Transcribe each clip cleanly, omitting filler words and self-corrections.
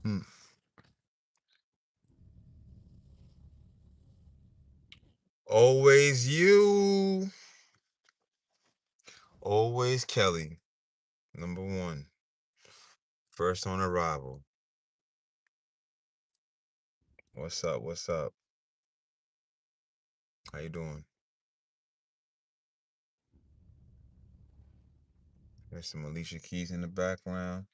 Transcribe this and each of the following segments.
Hmm. Always you. Always Kelly. Number one. First on arrival. What's up? What's up? How you doing? There's some Alicia Keys in the background.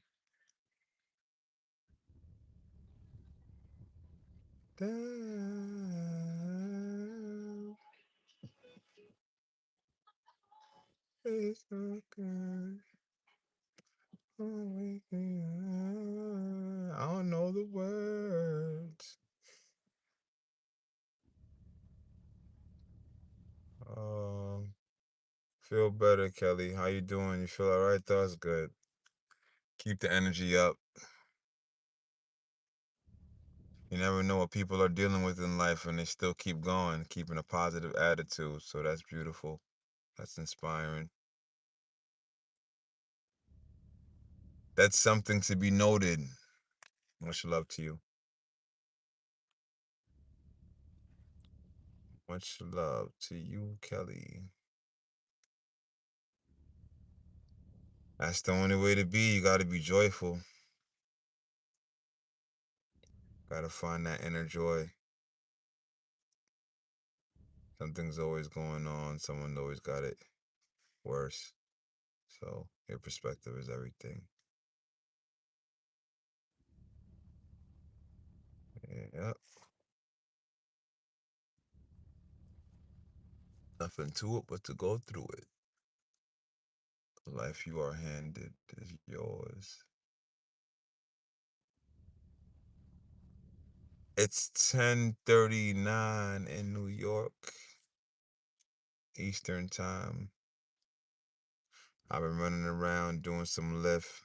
Down, it's so good. I don't know the words. Um, feel better, Kelly. How you doing? You feel all right? That's good. Keep the energy up. You never know what people are dealing with in life, and they still keep going, keeping a positive attitude. So that's beautiful. That's inspiring. That's something to be noted. Much love to you. Much love to you, Kelly. That's the only way to be. You got to be joyful. Got to find that inner joy. Something's always going on. Someone always got it worse. So your perspective is everything. Yep. Nothing to it but to go through it. The life you are handed is yours. It's 10:39 in New York, Eastern time. I've been running around doing some lift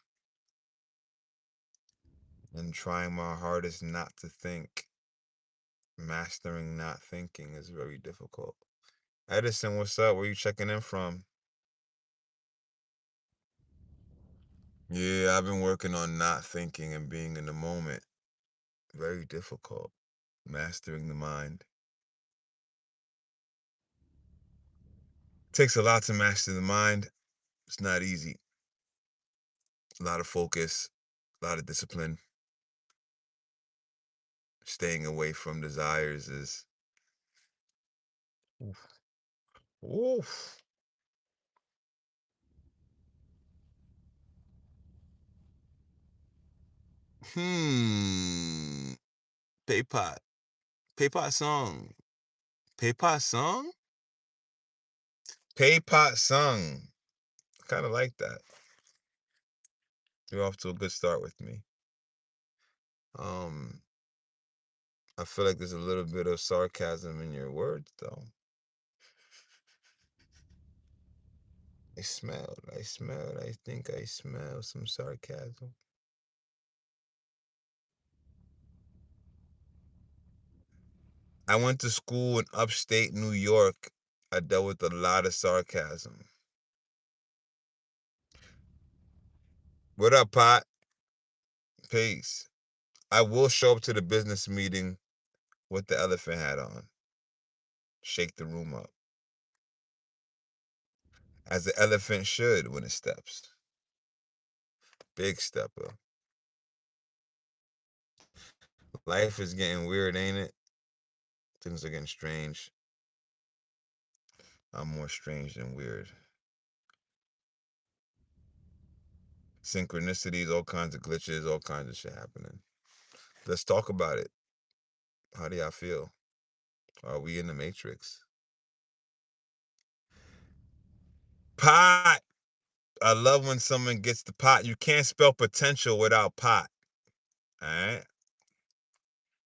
and trying my hardest not to think. Mastering not thinking is very difficult. Edison, what's up? Where you checking in from? Yeah, I've been working on not thinking and being in the moment. Very difficult. Mastering the mind. Takes a lot to master the mind. It's not easy. A lot of focus, a lot of discipline. Staying away from desires is oof. Oof. Hmm. Paypot. Paypot song. Paypot song? Paypot song. Kind of like that. You're off to a good start with me. Um, I feel like there's a little bit of sarcasm in your words, though. I think I smell some sarcasm. I went to school in upstate New York. I dealt with a lot of sarcasm. What up, Pot? Peace. I will show up to the business meeting with the elephant hat on. Shake the room up. As the elephant should when it steps. Big stepper. Life is getting weird, ain't it? Things are getting strange. I'm more strange than weird. Synchronicities, all kinds of glitches, all kinds of shit happening. Let's talk about it. How do y'all feel? Are we in the Matrix? Pot. I love when someone gets the pot. You can't spell potential without pot. All right?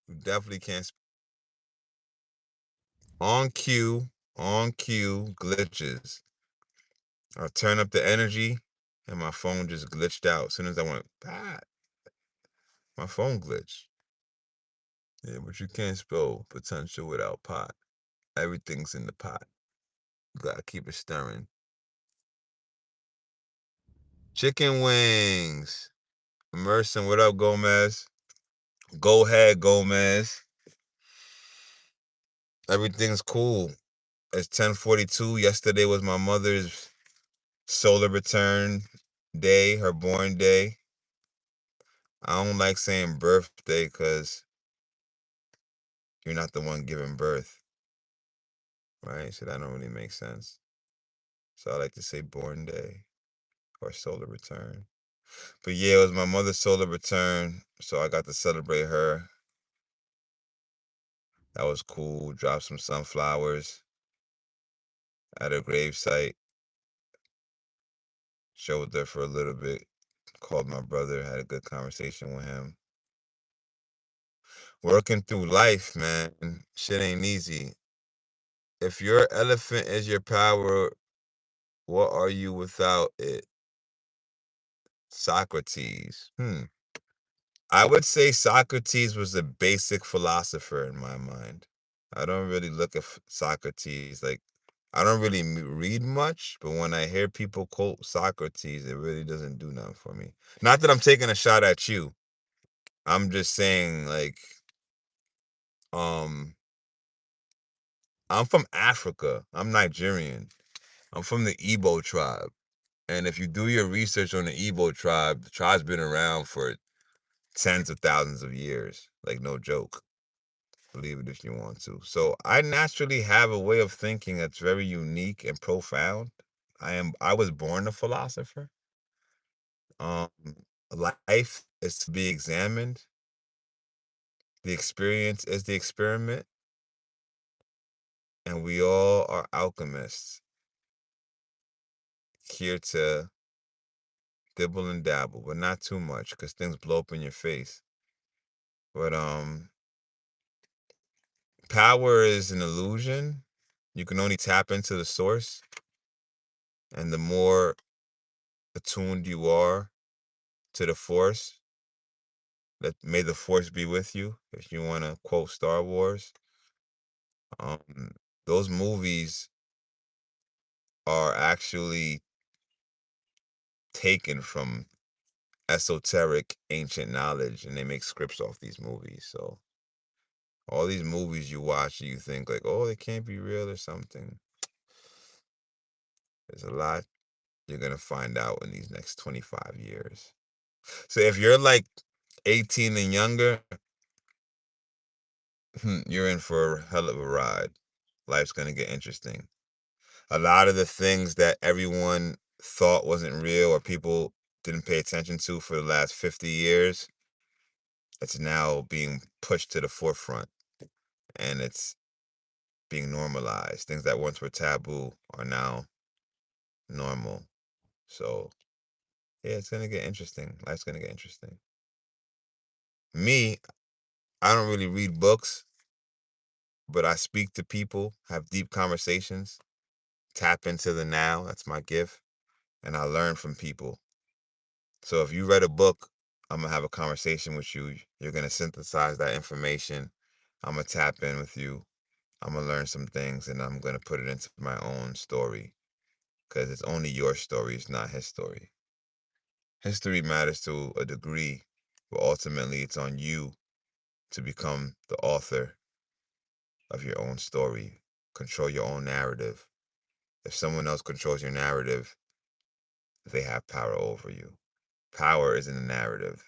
You definitely can't. On cue, glitches. I turn up the energy and my phone just glitched out. As soon as I went, pot, my phone glitched. Yeah, but you can't spell potential without pot. Everything's in the pot. You gotta keep it stirring. Chicken wings. Merson, what up, Gomez? Go ahead, Gomez. Everything's cool. It's 10:42. Yesterday was my mother's solar return day, her born day. I don't like saying birthday because you're not the one giving birth, right? So that don't really make sense. So I like to say born day or solar return. But yeah, it was my mother's solar return, so I got to celebrate her. That was cool. Dropped some sunflowers at her gravesite. Showed her for a little bit. Called my brother, had a good conversation with him. Working through life, man. Shit ain't easy. If your elephant is your power, what are you without it? Socrates. I would say Socrates was a basic philosopher in my mind. I don't really look at Socrates like I don't really read much, but when I hear people quote Socrates, it really doesn't do nothing for me. Not that I'm taking a shot at you. I'm just saying, like, um, I'm from Africa. I'm Nigerian. I'm from the Igbo tribe. And if you do your research on the Igbo tribe, the tribe's been around for tens of thousands of years. Like, no joke. Believe it if you want to. So I naturally have a way of thinking that's very unique and profound. I was born a philosopher. Um, Life is to be examined. The experience is the experiment, and we all are alchemists here to dibble and dabble, but not too much because things blow up in your face. But power is an illusion. You can only tap into the source, and the more attuned you are to the force, that may the force be with you. If you want to quote Star Wars, um, those movies are actually taken from esoteric ancient knowledge, and they make scripts off these movies. So all these movies you watch, you think like, oh, they can't be real or something. There's a lot you're gonna find out in these next 25 years. So if you're like 18 and younger, you're in for a hell of a ride. Life's gonna get interesting. A lot of the things that everyone thought wasn't real or people didn't pay attention to for the last 50 years, it's now being pushed to the forefront and it's being normalized. Things that once were taboo are now normal. So, yeah, it's going to get interesting. Life's going to get interesting. Me, I don't really read books, but I speak to people, have deep conversations, tap into the now. That's my gift. And I learn from people. So if you read a book, I'm going to have a conversation with you. You're going to synthesize that information. I'm going to tap in with you. I'm going to learn some things and I'm going to put it into my own story because it's only your story. It's not his story. History matters to a degree, but ultimately it's on you to become the author of your own story. Control your own narrative. If someone else controls your narrative, they have power over you. Power is in the narrative.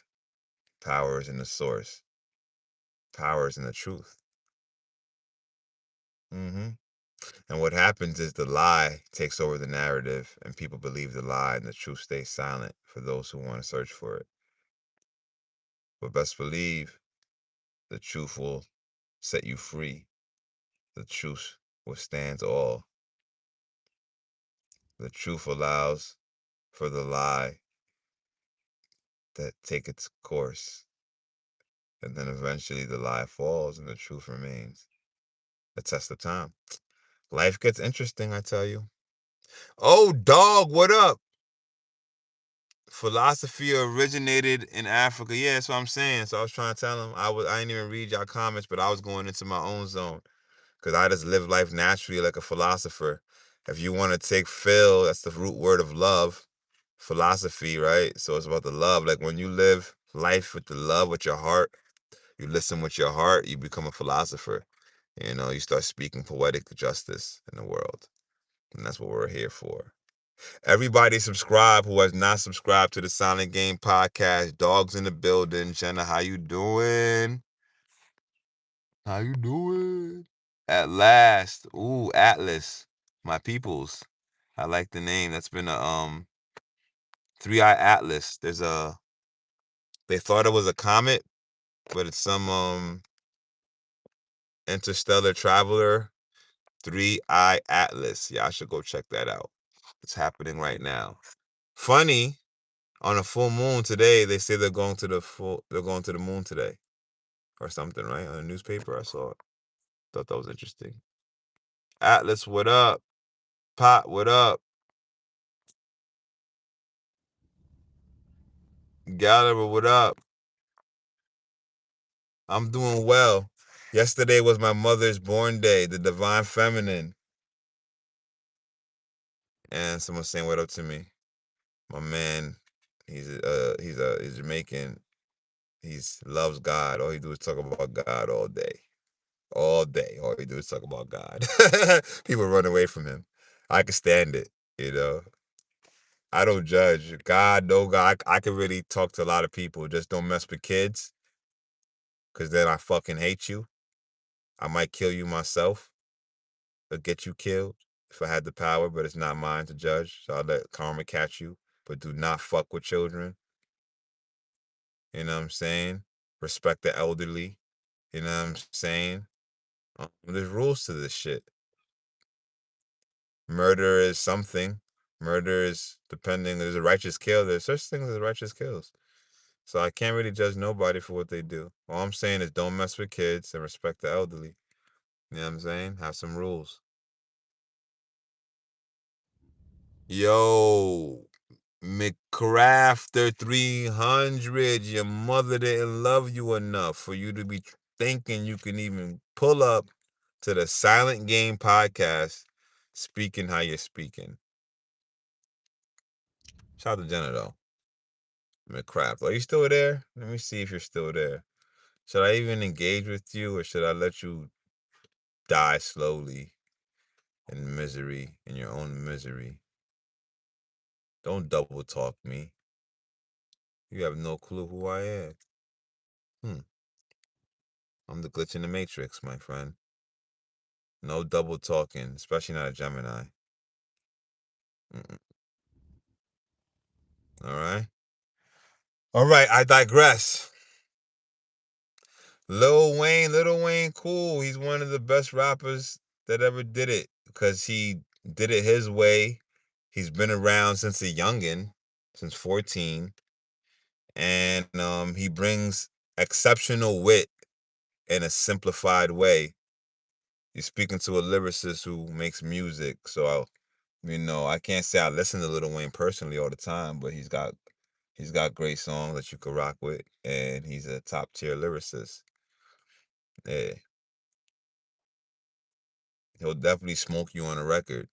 Power is in the source. Power is in the truth. And what happens is the lie takes over the narrative, and people believe the lie, and the truth stays silent for those who want to search for it. But best believe the truth will set you free. The truth withstands all. The truth allows for the lie to take its course. And then eventually the lie falls and the truth remains. The test of time. Life gets interesting, I tell you. Oh, dog, what up? Philosophy originated in Africa. Yeah, that's what I'm saying. So I was trying to tell him. I didn't even read y'all comments, but I was going into my own zone. Because I just live life naturally like a philosopher. If you want to take Phil, that's the root word of love, philosophy, right? So it's about the love. Like when you live life with the love with your heart, You listen with your heart, you become a philosopher. You start speaking poetic justice in the world. And that's what we're here for. Everybody subscribe who has not subscribed to the Silent Game Podcast. Dogs in the building. Jenna, how you doing? How you doing? At last. Ooh, Atlas. My peoples. I like the name. That's been a three-eye Atlas. They thought it was a comet, but it's some interstellar traveler. Three-eye Atlas. Yeah, I should go check that out. It's happening right now. Funny, on a full moon today, they say they're going to the moon today. Or something, right? On a newspaper, I saw it. Thought that was interesting. Atlas, what up? Pot, what up? Gallagher, what up? I'm doing well. Yesterday was my mother's born day, the divine feminine. And someone saying what up to me. My man, he's Jamaican. He's loves God. All he do is talk about God all day. All day. All he do is talk about God. People run away from him. I can stand it, you know. I don't judge. God, no God. I can really talk to a lot of people. Just don't mess with kids. Cause then I fucking hate you. I might kill you myself. Or get you killed if I had the power, but it's not mine to judge. So I'll let karma catch you. But do not fuck with children. You know what I'm saying? Respect the elderly. You know what I'm saying? There's rules to this shit. Murder is something. Murder is depending. There's a righteous kill. There's such things as righteous kills. So I can't really judge nobody for what they do. All I'm saying is don't mess with kids and respect the elderly. You know what I'm saying? Have some rules. Yo, McCrafter 300, your mother didn't love you enough for you to be thinking you can even pull up to the Silent Game Podcast speaking how you're speaking. Shout out to Jenna, though. McCraft, are you still there? Let me see if you're still there. Should I even engage with you, or should I let you die slowly in misery, in your own misery? Don't double talk me. You have no clue who I am. I'm the glitch in the matrix, my friend. No double talking, especially not a Gemini. All right? All right, I digress. Lil Wayne, cool. He's one of the best rappers that ever did it because he did it his way. He's been around since a youngin', since 14. And he brings exceptional wit in a simplified way. You're speaking to a lyricist who makes music, so I can't say I listen to Lil Wayne personally all the time, but he's got great songs that you could rock with, and he's a top tier lyricist. Yeah, he'll definitely smoke you on a record.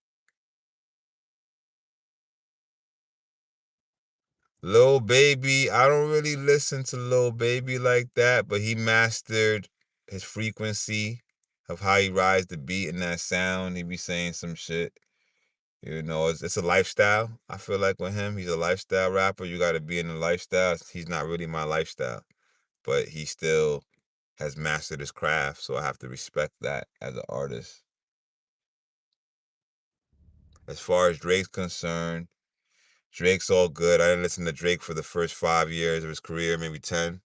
Lil Baby, I don't really listen to Lil Baby like that, but he mastered his frequency of how he rides the beat and that sound. He be saying some shit. It's a lifestyle. I feel like with him, he's a lifestyle rapper. You got to be in the lifestyle. He's not really my lifestyle, but he still has mastered his craft, so I have to respect that as an artist. As far as Drake's concerned, Drake's all good. I didn't listen to Drake for the first 5 years of his career, maybe 10.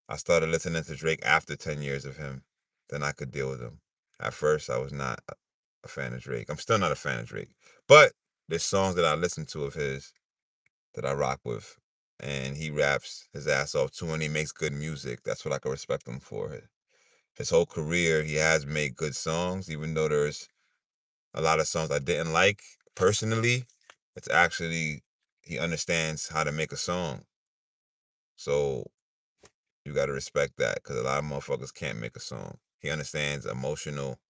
I started listening to Drake after 10 years of him. Then I could deal with him. At first, I was not a fan of Drake. I'm still not a fan of Drake. But there's songs that I listen to of his that I rock with. And he raps his ass off too, and he makes good music. That's what I can respect him for. His whole career, he has made good songs, even though there's a lot of songs I didn't like personally. It's actually, he understands how to make a song. So you got to respect that, because a lot of motherfuckers can't make a song. He understands emotional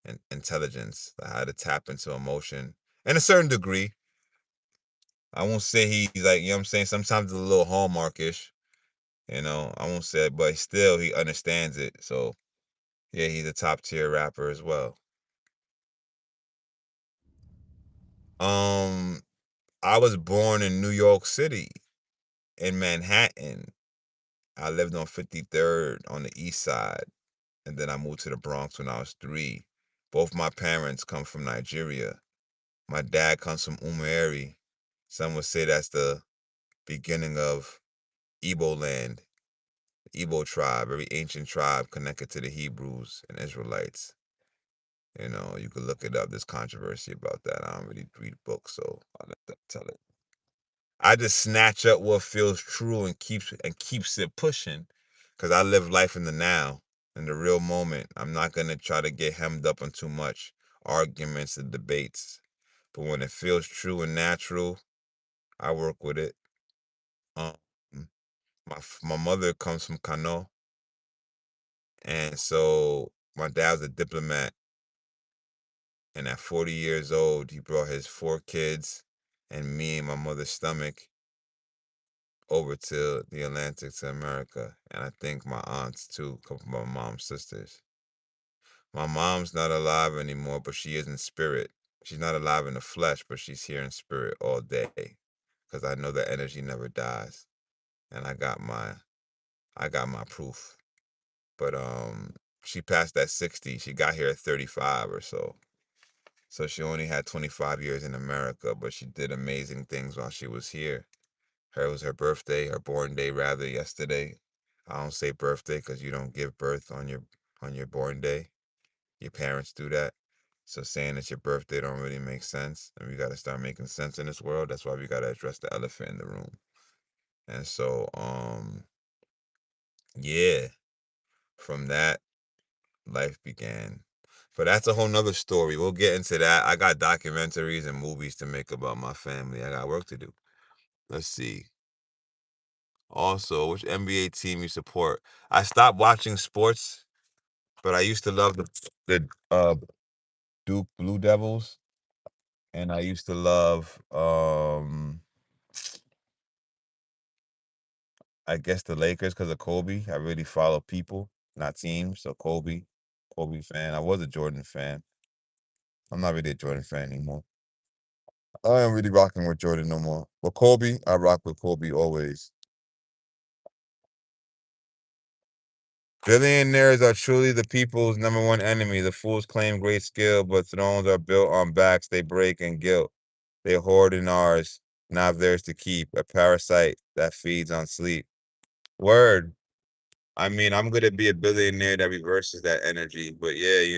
and intelligence, how to tap into emotion. In a certain degree, I won't say he's like, you know what I'm saying? Sometimes it's a little hallmarkish, I won't say it, but still he understands it. So yeah, he's a top tier rapper as well. Um, I was born in New York City, in Manhattan. I lived on 53rd on the east side, and then I moved to the Bronx when I was 3. Both my parents come from Nigeria. My dad comes from Umeri. Some would say that's the beginning of Igbo land, Igbo tribe, very ancient tribe connected to the Hebrews and Israelites. You could look it up. There's controversy about that. I don't really read books, so I'll let them tell it. I just snatch up what feels true and keeps it pushing, because I live life in the now, in the real moment. I'm not gonna try to get hemmed up on too much arguments and debates. But when it feels true and natural, I work with it. Um, my mother comes from Kano, and so my dad was a diplomat. And at 40 years old, he brought his 4 kids and me and my mother's stomach over to the Atlantic to America. And I think my aunts too come from my mom's sisters. My mom's not alive anymore, but she is in spirit. She's not alive in the flesh, but she's here in spirit all day. Because I know that energy never dies. And I got my proof. But she passed at 60. She got here at 35 or so. So she only had 25 years in America, but she did amazing things while she was here. It was her birthday, her born day rather, yesterday. I don't say birthday because you don't give birth on your born day. Your parents do that. So saying it's your birthday don't really make sense. And we gotta start making sense in this world. That's why we gotta address the elephant in the room. And so, yeah, from that, life began. But that's a whole nother story. We'll get into that. I got documentaries and movies to make about my family. I got work to do. Let's see. Also, which NBA team you support? I stopped watching sports, but I used to love the Duke Blue Devils, and I used to love I guess the Lakers because of Kobe. I really follow people, not teams. So Kobe fan. I was a Jordan fan. I'm not really a Jordan fan anymore. I am really rocking with Jordan no more. But Kobe, I rock with Kobe always. Billionaires are truly the people's number one enemy. The fools claim great skill, but thrones are built on backs they break and guilt. They hoard in ours, not theirs to keep. A parasite that feeds on sleep. Word. I mean, I'm gonna be a billionaire that reverses that energy. But yeah,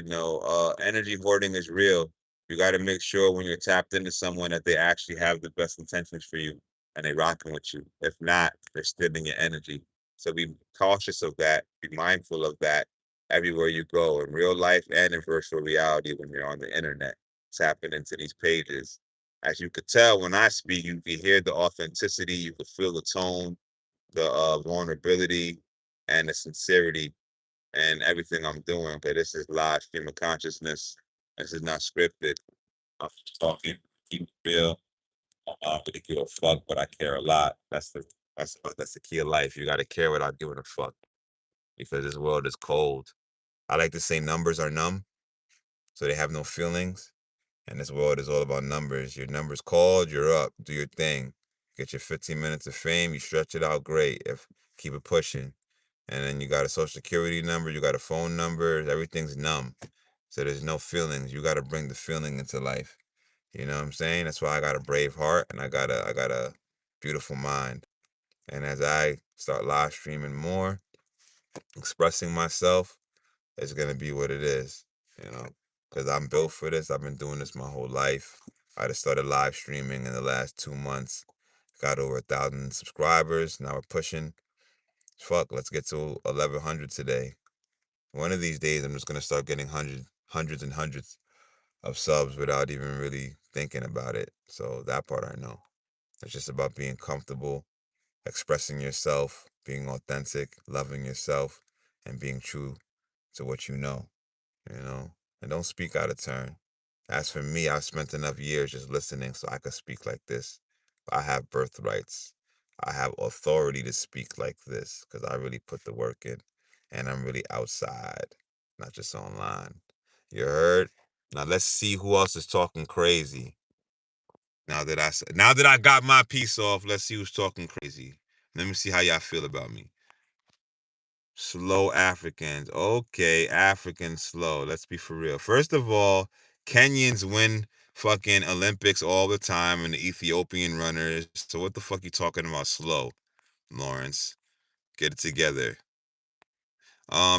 energy hoarding is real. You got to make sure when you're tapped into someone that they actually have the best intentions for you and they rocking with you. If not, they're stealing your energy. So be cautious of that. Be mindful of that everywhere you go in real life and in virtual reality when you're on the internet, tapping into these pages. As you could tell when I speak, you can hear the authenticity, you can feel the tone, the vulnerability, and the sincerity and everything I'm doing. Okay, this is live stream of consciousness. This is not scripted. I'm just talking, keep it real. I'm not really give a fuck, but I care a lot. That's the key of life. You gotta care without giving a fuck because this world is cold. I like to say numbers are numb, so they have no feelings. And this world is all about numbers. Your number's called, you're up. Do your thing. Get your 15 minutes of fame. You stretch it out, great. If keep it pushing. And then you got a social security number, you got a phone number, everything's numb. So there's no feelings. You got to bring the feeling into life. You know what I'm saying? That's why I got a brave heart and I got a beautiful mind. And as I start live streaming more, expressing myself, it's gonna be what it is, you know. Because I'm built for this. I've been doing this my whole life. I just started live streaming in the last 2 months. Got over 1,000 subscribers. Now we're pushing. Fuck, let's get to 1,100 today. One of these days, I'm just gonna start getting hundreds and hundreds of subs without even really thinking about it. So that part I know. It's just about being comfortable, expressing yourself, being authentic, loving yourself, and being true to what you know. You know, and don't speak out of turn. As for me, I've spent enough years just listening so I could speak like this. I have birthrights. I have authority to speak like this because I really put the work in and I'm really outside, not just online. You heard? Now let's see who else is talking crazy. Now that I got my piece off, let's see who's talking crazy. Let me see how y'all feel about me. Slow Africans. Okay, Africans slow. Let's be for real. First of all, Kenyans win fucking Olympics all the time and the Ethiopian runners. So what the fuck you talking about slow, Lawrence? Get it together.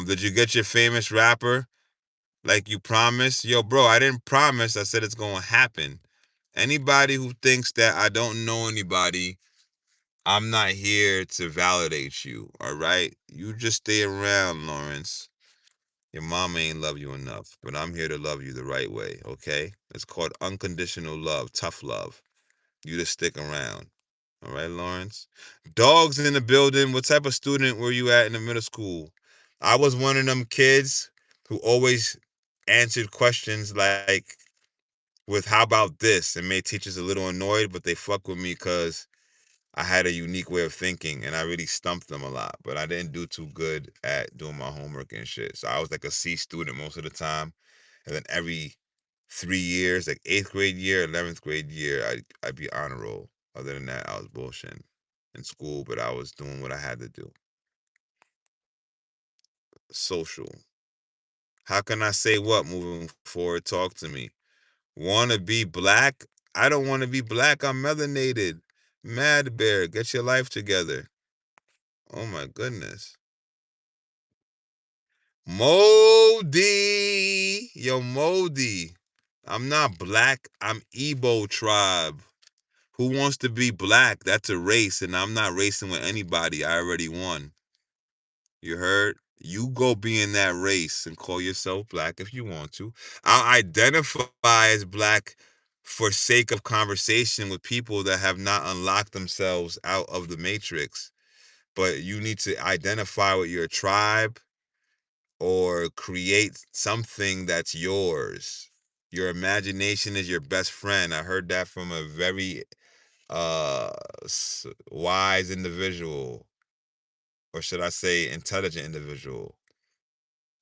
Did you get your famous rapper like you promised? Yo, bro, I didn't promise. I said it's gonna happen. Anybody who thinks that I don't know anybody, I'm not here to validate you, all right? You just stay around, Lawrence. Your mama ain't love you enough, but I'm here to love you the right way, okay? It's called unconditional love, tough love. You just stick around. All right, Lawrence? Dogs in the building. What type of student were you at in the middle school? I was one of them kids who always answered questions like with how about this and made teachers a little annoyed, but they fuck with me because I had a unique way of thinking and I really stumped them a lot, but I didn't do too good at doing my homework and shit. So I was like a C student most of the time. And then every 3 years, like 8th grade year, 11th grade year, I'd be honor roll. Other than that, I was bullshitting in school, but I was doing what I had to do. Social. How can I say what moving forward? Talk to me. Want to be black? I don't want to be black. I'm melanated. Mad Bear, get your life together. Oh my goodness. Moldy. Yo, Moldy. I'm not black. I'm Igbo tribe. Who wants to be black? That's a race, and I'm not racing with anybody. I already won. You heard? You go be in that race and call yourself black if you want to. I'll identify as black for sake of conversation with people that have not unlocked themselves out of the matrix. But you need to identify with your tribe or create something that's yours. Your imagination is your best friend. I heard that from a very uh wise individual, or should I say intelligent individual.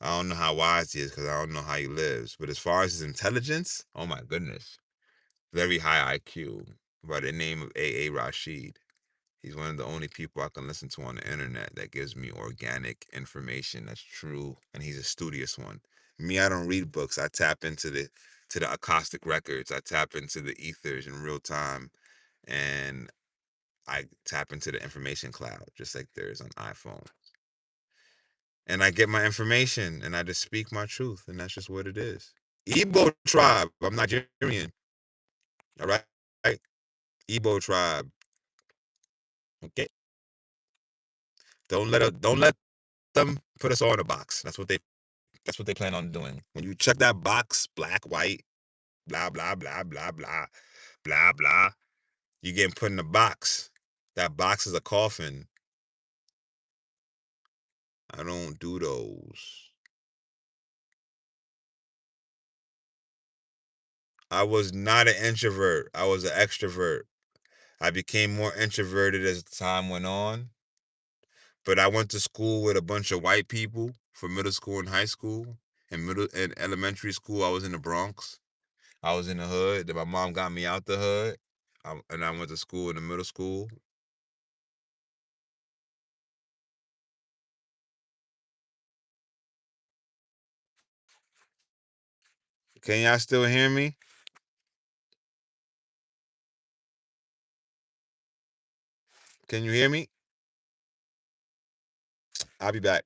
I don't know how wise he is because I don't know how he lives, but as far as his intelligence, oh my goodness, very high IQ, by the name of A Rashid. He's one of the only people I can listen to on the internet that gives me organic information that's true, and he's a studious one. Me, I don't read books. I tap into the acoustic records. I tap into the ethers in real time, and I tap into the information cloud, just like there is on iPhone. And I get my information, and I just speak my truth, and that's just what it is. Igbo tribe. I'm Nigerian. All right, Igbo tribe. Okay. Don't let them put us all in a box. That's what they plan on doing. When you check that box, black, white, blah blah blah blah blah blah blah, you getting put in a box. That box is a coffin. I don't do those. I was not an introvert. I was an extrovert. I became more introverted as time went on. But I went to school with a bunch of white people for middle school and high school. And middle and elementary school, I was in the Bronx. I was in the hood. Then my mom got me out the hood, and I went to school in the middle school. Can y'all still hear me? Can you hear me? I'll be back.